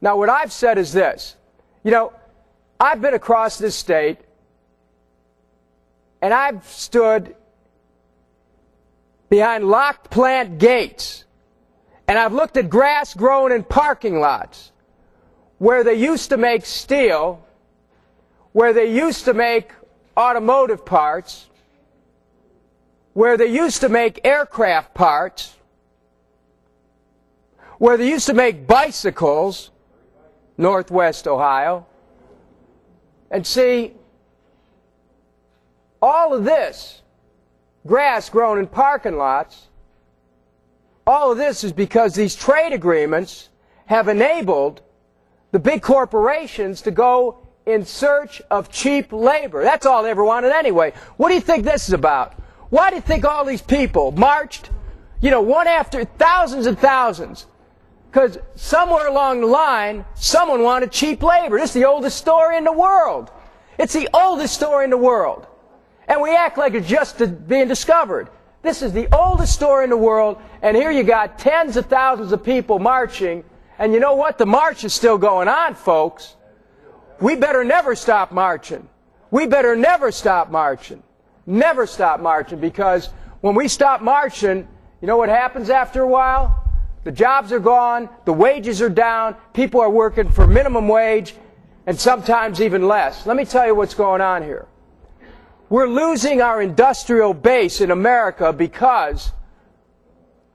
Now, what I've said is this. You know, I've been across this state, and I've stood behind locked plant gates, and I've looked at grass growing in parking lots where they used to make steel, where they used to make automotive parts, where they used to make aircraft parts, where they used to make bicycles, Northwest Ohio. And see, all of this grass grown in parking lots, all of this is because these trade agreements have enabled the big corporations to go in search of cheap labor. That's all they ever wanted anyway. What do you think this is about? Why do you think all these people marched, you know, one after thousands and thousands? Because somewhere along the line, someone wanted cheap labor. This is the oldest story in the world. It's the oldest story in the world. And we act like it's just being discovered. This is the oldest story in the world, and here you got tens of thousands of people marching, and you know what? The march is still going on, folks. We better never stop marching. We better never stop marching. Never stop marching, because when we stop marching, you know what happens after a while? The jobs are gone, the wages are down, people are working for minimum wage, and sometimes even less. Let me tell you what's going on here. We're losing our industrial base in America because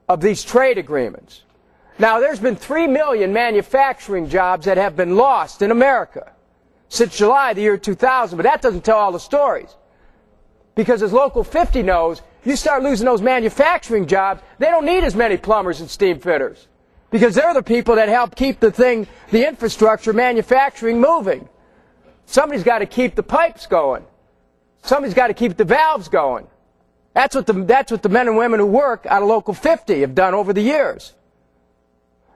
of these trade agreements. Now, there's been 3 million manufacturing jobs that have been lost in America since July the year 2000, but that doesn't tell all the stories. Because as Local 50 knows, you start losing those manufacturing jobs, they don't need as many plumbers and steam fitters. Because they're the people that help keep the infrastructure, manufacturing moving. Somebody's got to keep the pipes going. Somebody's got to keep the valves going. That's what the men and women who work out of Local 50 have done over the years.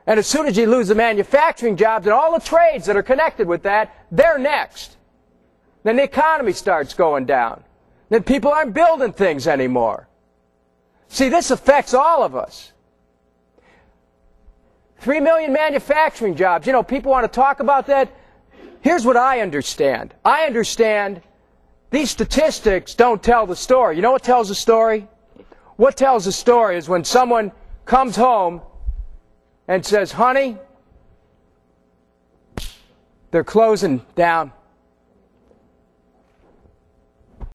And as soon as you lose the manufacturing jobs and all the trades that are connected with that, they're next. Then the economy starts going down. Then people aren't building things anymore. See, this affects all of us. 3 million manufacturing jobs. You know, people want to talk about that. Here's what I understand. I understand these statistics don't tell the story. You know what tells the story? What tells the story is when someone comes home and says, honey, they're closing down.